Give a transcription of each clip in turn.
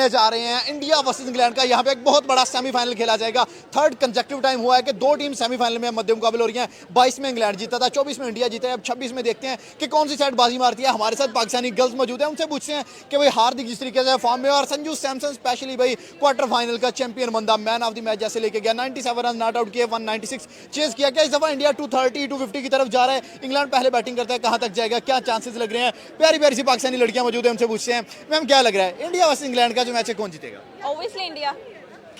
खेले जा रहे हैं इंडिया वर्सेस इंग्लैंड का। यहाँ पे एक बहुत बड़ा सेमीफाइनल खेला जाएगा। थर्ड कंसेक्यूटिव टाइम हुआ है कि दो टीम सेमीफाइनल में मध्य मुकाबले हो रही हैं। 22 में इंग्लैंड जीता था, 24 में इंडिया जीता है। अब 26 में देखते हैं कि कौन सी साइड बाजी मारती है। हमारे साथ पाकिस्तानी गर्ल्स मौजूद है, उनसे पूछते हैं कि भाई हार्दिक जिस तरीके से फॉर्म में और संजू सैमसन स्पेशली भाई क्वार्टर फाइनल का चैंपियन बंदा, मैन ऑफ द मैच जैसे लेके गया, 97 रन नॉट आउट किए, 196 चेज किया। क्या इस दफा इंडिया 230 250 की तरफ जा रहा है? इंग्लैंड पहले बैटिंग करता है, कहां तक जाएगा, क्या चांसेस लग रहे हैं? प्यारी प्यारी सी पाकिस्तानी लड़कियां मौजूद है, उनसे पूछते हैं मैम क्या लग रहा है इंडिया वर्सेस इंग्लैंड का जो मैच है कौन जीतेगा? Obviously India.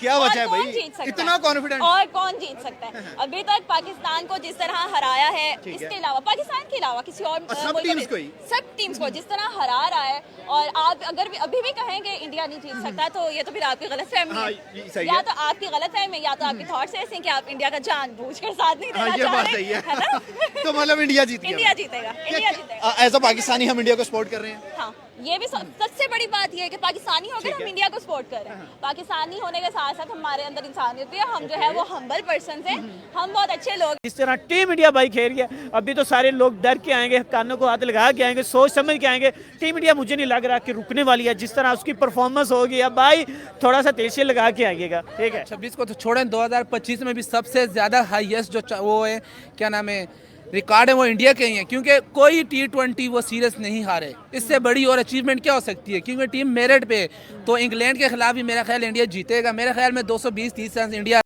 क्या वजह है भाई इतना कॉन्फिडेंट? और कौन जीत सकता है? अभी तक पाकिस्तान को जिस तरह हराया है, इसके अलावा पाकिस्तान के अलावा किसी और सब टीम्स को जिस तरह हरा रहा है, और आप अगर अभी भी कहेंगे इंडिया नहीं जीत सकता तो ये तो फिर आपकी गलतफहमी है। या तो आपकी गलतफहमी है या तो आपके थॉट्स ऐसे हैं कि आप इंडिया का जानबूझकर साथ नहीं देना चाह रहे हैं। तो मतलब इंडिया जीतेगा? इंडिया जीतेगा। एज अ पाकिस्तानी हम इंडिया को सपोर्ट कर रहे हैं। हाँ, ये भी सबसे बड़ी बात ये है कि पाकिस्तानी होकर हम इंडिया को सपोर्ट कर रहे हैं। पाकिस्तानी होने के साथ साथ हमारे अंदर इंसानियत है, हम जो है वो हम्बल पर्सन हैं, हम बहुत अच्छे लोग। जिस तरह टीम इंडिया भाई खेल रही है, अभी तो सारे लोग डर के आएंगे, कानों को हाथ लगा के आएंगे, सोच समझ के आएंगे। टीम इंडिया मुझे नहीं लग रहा कि रुकने वाली है। जिस तरह उसकी परफॉर्मेंस होगी, अब भाई थोड़ा सा तेजी लगा के आइएगा, ठीक है? 26 को तो छोड़ें, 2025 में भी सबसे ज्यादा हाईएस्ट जो वो है, क्या नाम है, रिकॉर्ड है, वो इंडिया के ही है। क्योंकि कोई T20 वो सीरीज नहीं हारे। इससे बड़ी और अचीवमेंट क्या हो सकती है? क्योंकि टीम मेरिट पे, तो इंग्लैंड के खिलाफ भी मेरा ख्याल इंडिया जीतेगा। मेरे ख्याल में 220-30 रन इंडिया।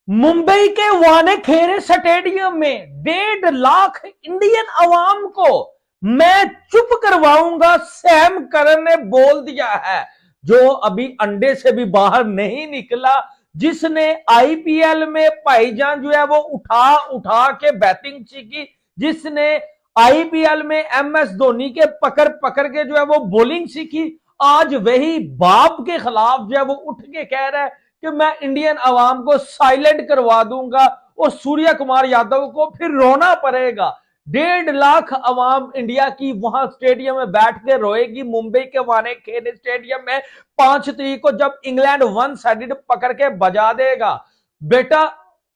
मुंबई के वानखेड़े स्टेडियम में 1.5 लाख इंडियन अवाम को मैं चुप करवाऊंगा, सैम करन ने बोल दिया है। जो अभी अंडे से भी बाहर नहीं निकला, जिसने आईपीएल में भाईजान जो है वो उठा के बैटिंग सीखी, जिसने आईपीएल में एमएस धोनी के पकड़ के जो है वो बॉलिंग सीखी, आज वही बाप के खिलाफ जो है वो उठ के कह रहा है कि मैं इंडियन अवाम को साइलेंट करवा दूंगा और सूर्य कुमार यादव को फिर रोना पड़ेगा। 1.5 लाख अवाम इंडिया की वहां स्टेडियम में बैठ के रोएगी। मुंबई के वानखेड़े स्टेडियम में 5 तारीख को जब इंग्लैंड 1 साइडेड पकड़ के बजा देगा। बेटा,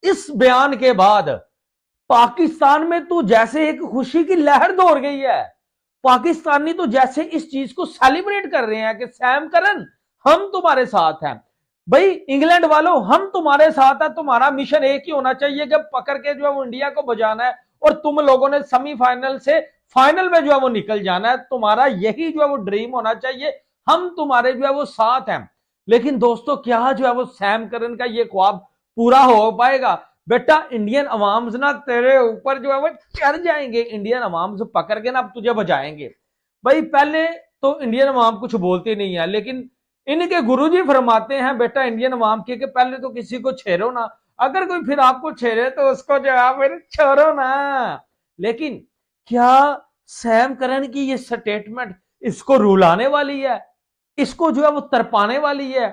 इस बयान के बाद पाकिस्तान में तो जैसे एक खुशी की लहर दौड़ गई है। पाकिस्तानी तो जैसे इस चीज को सेलिब्रेट कर रहे हैं कि सैम करन हम तुम्हारे साथ हैं। भाई इंग्लैंड वालों, हम तुम्हारे साथ है। तुम्हारा मिशन एक ही होना चाहिए कि पकड़ के जो है वो इंडिया को बजाना है, और तुम लोगों ने सेमीफाइनल से फाइनल में जो है वो निकल जाना है। तुम्हारा यही जो है वो ड्रीम होना चाहिए। हम तुम्हारे जो है वो साथ हैं। लेकिन दोस्तों, क्या जो है वो सैम करन का ये ख्वाब पूरा हो पाएगा? बेटा, इंडियन अवाम्स ना तेरे ऊपर जो है वो चढ़ जाएंगे। इंडियन अवाम्स पकड़ के ना अब तुझे बजाएंगे। भाई, पहले तो इंडियन अवाम कुछ बोलते नहीं है, लेकिन इनके गुरुजी फरमाते हैं बेटा इंडियन अवाम के कि पहले तो किसी को छेड़ो ना, अगर कोई फिर आपको छेड़े तो उसको जो है फिर छोड़ो ना। लेकिन क्या सैम करन की ये स्टेटमेंट इसको रुलाने वाली है? इसको जो है वो तरपाने वाली है?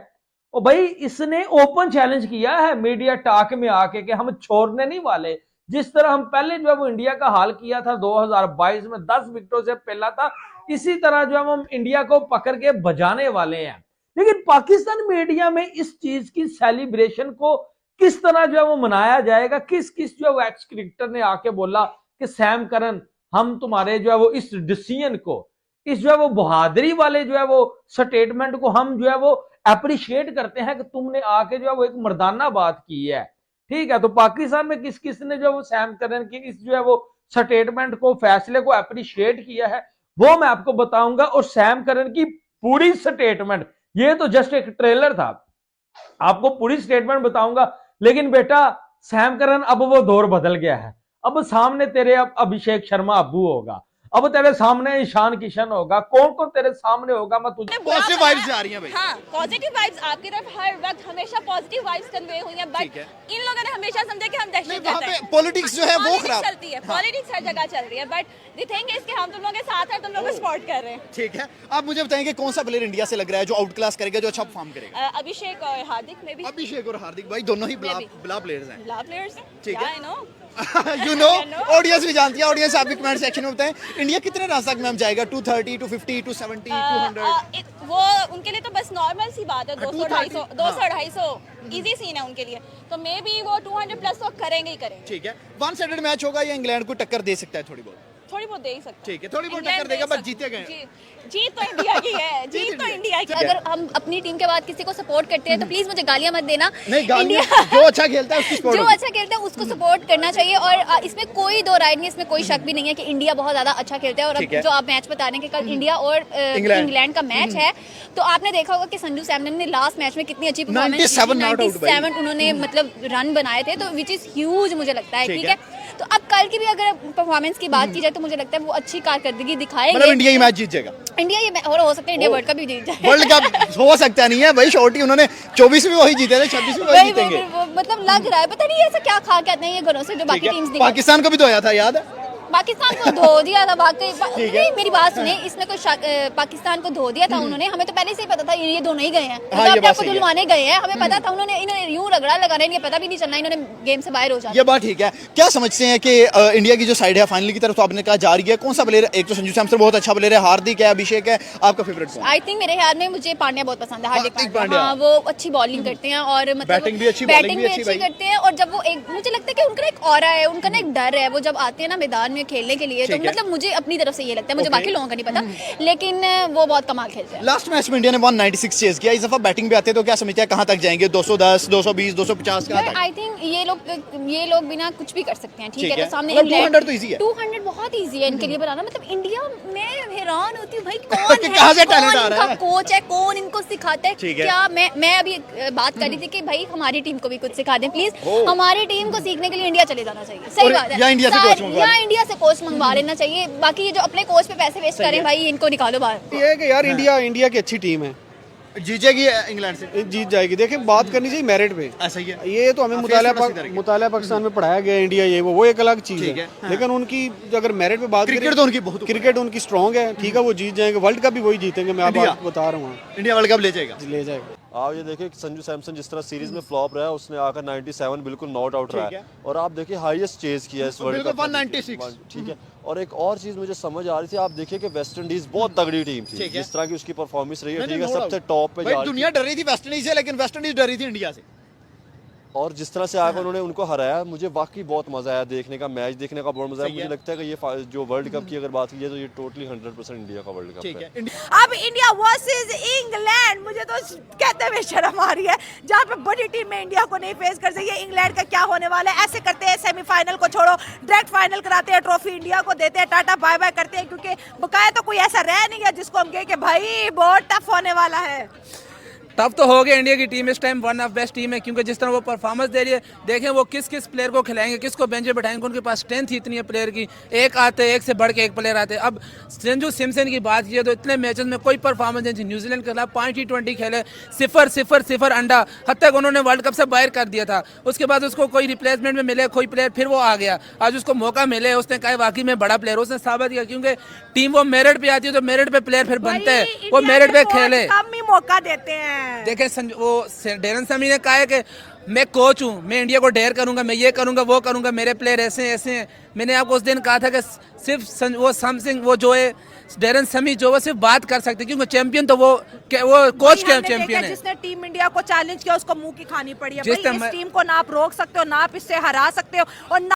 और भाई, इसने ओपन चैलेंज किया है मीडिया टॉक में आके कि हम छोड़ने नहीं वाले। जिस तरह हम पहले जो है वो इंडिया का हाल किया था 2022 में 10 विकेटों से पहला था, इसी तरह जो है हम इंडिया को पकड़ के बजाने वाले हैं। लेकिन पाकिस्तान मीडिया में इस चीज की सेलिब्रेशन को किस तरह जो है वो मनाया जाएगा? किस जो है वो एक्स क्रिकेटर ने आके बोला कि सैम करन हम तुम्हारे जो है वो इस डिसीजन को, इस जो है वो बहादुरी वाले जो है वो स्टेटमेंट को हम जो है वो अप्रिशिएट करते हैं कि तुमने आके जो है वो एक मर्दाना बात की है। ठीक है, तो पाकिस्तान में किस ने जो है वो सैम करन की इस जो है वो स्टेटमेंट को, फैसले को अप्रिशिएट किया है, वो मैं आपको बताऊंगा। और सैम करन की पूरी स्टेटमेंट, ये तो जस्ट एक ट्रेलर था, आपको पूरी स्टेटमेंट बताऊंगा। लेकिन बेटा, सैम करन अब वो दौर बदल गया है। अब सामने तेरे अब अभिषेक शर्मा अब्बू होगा, अब तेरे सामने ईशान किशन होगा, कौन तेरे सामने होगा। मैं तुझे पॉजिटिव वाइब्स आ रही हैं भाई। हाँ, पॉजिटिव वाइब्स आपकी तरफ हर वक्त हमेशा पॉजिटिव वाइब्स कन्वे हुई हैं, बट इन लोगों ने हमेशा समझा कि हम दहशतगर्द हैं। पॉलिटिक्स जो है वो खराब चलती है, पॉलिटिक्स हर जगह चल रही है, बट द थिंग इज कि हम तुम लोगों के साथ हैं, तुम लोगों को सपोर्ट कर रहे हैं। ठीक है, आप मुझे बताएंगे कौन सा प्लेयर इंडिया से लग रहा है जो आउट क्लास करेगा, जो अच्छा परफॉर्म करेगा? अभिषेक और हार्दिक में भी। अभिषेक और हार्दिक भाई दोनों ही ब्ला प्लेयर्स हैं। ब्ला प्लेयर्स हैं, ठीक है। I know you know, audience भी जानती है। ऑडियंस आप भी कमेंट सेक्शन में बताएं इंडिया कितने रन तक मैम जाएगा? 230, 250, 270, 200? वो उनके लिए तो बस नॉर्मल सी बात है। 200-250 इजी सीन है उनके लिए, तो मे बी वो 200 प्लस तो करेंगे ही करेंगे। ठीक है, वन साइडेड मैच होगा या इंग्लैंड को टक्कर दे सकता है थोड़ी बहुत? थोड़ी बहुत दे ही सकते ठीक है, थोड़ी बहुत इंग्लैंड टक्कर देगा, दे बस सकते- जीते गए। जीत तो इंडिया की है, जीत तो इंडिया की। है। अगर हम अपनी टीम के बाद किसी को सपोर्ट करते हैं तो प्लीज मुझे गालियां मत देना। नहीं, गालियां इंडिया जो अच्छा खेलता है उसकी support जो होगी। अच्छा खेलता है उसको सपोर्ट करना चाहिए और इसमें कोई दो राय नहीं, इसमें कोई शक भी नहीं है कि इंडिया बहुत ज्यादा अच्छा खेलता है। और ठीक अब है। जो आप मैच बता रहे हैं कि कल इंडिया और इंग्लैंड का मैच है, तो आपने देखा होगा कि संजू सैमसन ने लास्ट मैच में कितनी अच्छी परफॉर्मेंस 97 नॉट आउट भाई। 97 उन्होंने मतलब रन बनाए थे, तो विच इज ह्यूज मुझे लगता है। ठीक ठीक है। है, तो अब कल की भी अगर परफॉर्मेंस की बात की जाए तो मुझे लगता है वो अच्छी कारकर्दगी दिखाएंगे। मतलब इंडिया ही मैच जीत जाएगा। इंडिया ये और हो सकता है इंडिया वर्ल्ड कप भी जीत जाए। वर्ल्ड कप हो सकता नहीं है भाई, छोटी उन्होंने 24 में वही जीते थे, 26 में वही वही जीतेंगे। वो मतलब लग रहा है, पता नहीं ऐसा क्या खा के आते हैं ये घरों से जो बाकी ठीक है। टीम्स दिखाती पाकिस्तान को भी धोया था, याद है? पाकिस्तान को धो दिया था वाकई। ठीक है। नहीं, मेरी बात सुने, इसमें कोई पाकिस्तान को धो दिया था उन्होंने, हमें तो पहले से ही पता था ये दोनों ही गए हैं, हाँ, ये अपने बात आप को सही है। धुलवाने गए हैं, हमें पता था। इन्होंने यूं रगड़ा लगा रहे हैं, पता भी नहीं चलना इन्होंने गेम से बाहर हो जाना। ये बात ठीक है। क्या समझते हैं कि इंडिया की जो साइड है फाइनल की तरफ, तो आपने कहा जा रही है, कौन सा प्लेयर? एक तो संजू सैमसन बहुत अच्छा प्लेयर है, हार्दिक है, अभिषेक है, आपका फेवरेट कौन? आई थिंक मेरे ख्याल में मुझे पांड्या बहुत पसंद है, हार्दिक हार्दिक पांड्या। पांड्या। हाँ, वो अच्छी बॉलिंग करते हैं और मतलब बैटिंग भी अच्छी, बॉलिंग भी अच्छी भाई। करते हैं। और जब वो एक, मुझे लगता है कि उनका एक ऑरा है, उनका ना एक डर है, वो जब आते हैं ना मैदान में खेलने के लिए, तो ठीक है। मतलब मुझे अपनी तरफ से ये लगता है, मुझे Okay. बाकी लोगों का नहीं पता, लेकिन वो बहुत कमाल खेलते हैं। लास्ट मैच में इंडिया ने 196 चेज किया, इस दफा बैटिंग पे आते तो क्या समझते हैं कहां तक जाएंगे? 210, 220, 250 कहां तक? आई थिंक ये लोग बिना कुछ भी कर सकते हैं। ठीक ठीक है, है। तो सामने मतलब इंग्लैंड 200 तो easy है। 200 बहुत इजी है इनके लिए बनाना। मतलब इंडिया में हैरान होती हूँ भाई, कि कौन है, कहाँ से कौन talent आ रहा इनका है? कोच है, कौन इनको सिखाता है? ठीक है। क्या मैं अभी बात कर रही थी कि भाई हमारी टीम को भी कुछ सिखा दें प्लीज। ओह। हमारी टीम को सीखने के लिए इंडिया चले जाना चाहिए। सही और बात है, या इंडिया से कोच मंगवा या लें। इंडिया से कोच मंगवा लेना चाहिए। बाकी ये जो अपने कोच पे पैसे वेस्ट करें भाई, इनको निकालो बाहर। ये है कि यार इंडिया की अच्छी टीम है, जीतेगी इंग्लैंड से, ये जीत जाएगी। देखिए बात करनी चाहिए मेरिट पे। ऐसा ही है। ये तो हमें हाँ, मुताला फेस थोड़ा सीधा रखिए। मुताला पाकिस्तान में पढ़ाया गया इंडिया ये वो एक अलग चीज ठीक है, है, हाँ। लेकिन उनकी अगर मेरिट पे बात क्रिकेट तो उनकी बहुत ऊपर क्रिकेट उनकी स्ट्रांग है। ठीक है, वो जीत जाएंगे, वर्ल्ड कप भी वही जीतेंगे, मैं इंडिया। आपको बता रहा हूँ, इंडिया वर्ल्ड कप ले जाएगा। ले जाएगा। आप ये देखिए कि संजू सैमसन जिस तरह सीरीज में फ्लॉप रहा है, उसने आकर 97 बिल्कुल नॉट आउट रहा ठीक है। और आप देखिए हाईएस्ट चेज किया है इस वर्ल्ड बिल्कुल कप में। 196। ठीक है। और एक और चीज मुझे समझ आ रही थी, आप देखिए कि वेस्ट इंडीज बहुत तगड़ी टीम थी, ठीक है। जिस तरह की उसकी परफॉर्मेंस रही है, नहीं, ठीक है, no सबसे doubt। टॉप पे भाई जा रही दुनिया डर रही थी वेस्ट इंडीज से, लेकिन वेस्ट इंडीज डर रही थी इंडिया से। और जिस तरह से आकर उन्होंने उनको हराया, मुझे वाकई बहुत मजा आया देखने का, मैच देखने का बहुत मजा आया। सही है। मुझे लगता है कि ये जो वर्ल्ड कप की अगर बात की जाए तो ये टोटली 100% इंडिया का वर्ल्ड कप ठीक है। है। अब इंडिया वर्सेस इंग्लैंड, मुझे तो कहते हुए शर्म आ रही है, जहाँ पे बड़ी टीम में इंडिया को नहीं फेस कर सकी। इंग्लैंड का क्या होने वाला है? ऐसे करते हैं, सेमीफाइनल को छोड़ो डायरेक्ट फाइनल कराते हैं, ट्रॉफी इंडिया को देते हैं, टाटा बाय बाय करते हैं, क्योंकि बकाया तो कोई ऐसा रह नहीं है जिसको हम कहें कि भाई बहुत टफ होने वाला है। टफ तो हो गया इंडिया की टीम इस time, one of best team है, क्योंकि जिस तरह वो परफॉर्मेंस दे रही है, देखें वो किस किस प्लेयर को खिलाएंगे, किसको बेंच पे बैठाएंगे, उनके पास स्ट्रेंथ ही इतनी है प्लेयर की, एक आते एक से बढ़ के एक प्लेयर आते हैं। अब संजू सैमसन की बात की तो इतने मैचेस में कोई परफॉर्मेंस नहीं थी। न्यूजीलैंड के खिलाफ 5 T20 खेले, 0-0-0 अंडा, हद तक उन्होंने वर्ल्ड कप से बाहर कर दिया था। उसके बाद उसको कोई रिप्लेसमेंट में मिले कोई प्लेयर, फिर वो आ गया। आज उसको मौका मिले, उसने कहा वाकई में बड़ा प्लेयर, उसने साबित किया, क्योंकि टीम वो मेरिट पे आती है तो मेरिट पे प्लेयर फिर बनते हैं, वो मेरिट पे खेले। कम ही मौका देते हैं। देखें वो डेरन समी ने कहा है कि मैं कोच हूँ, मैं इंडिया को डेयर करूंगा, मैं ये करूंगा वो करूंगा, मेरे प्लेयर ऐसे ऐसे हैं। मैंने आपको उस दिन कहा था कि सिर्फ वो समथिंग वो जो है डेरन समी जो वो सिर्फ बात कर सकते, क्योंकि चैंपियन तो वो कोच के हमने चैंपियन देखा है। जिसने टीम इंडिया को चैलेंज किया उसको मुंह की खानी पड़ी है। जिस भाई तरह इस टीम को ना आप रोक सकते हो, ना आप इससे हरा सकते हो, और ना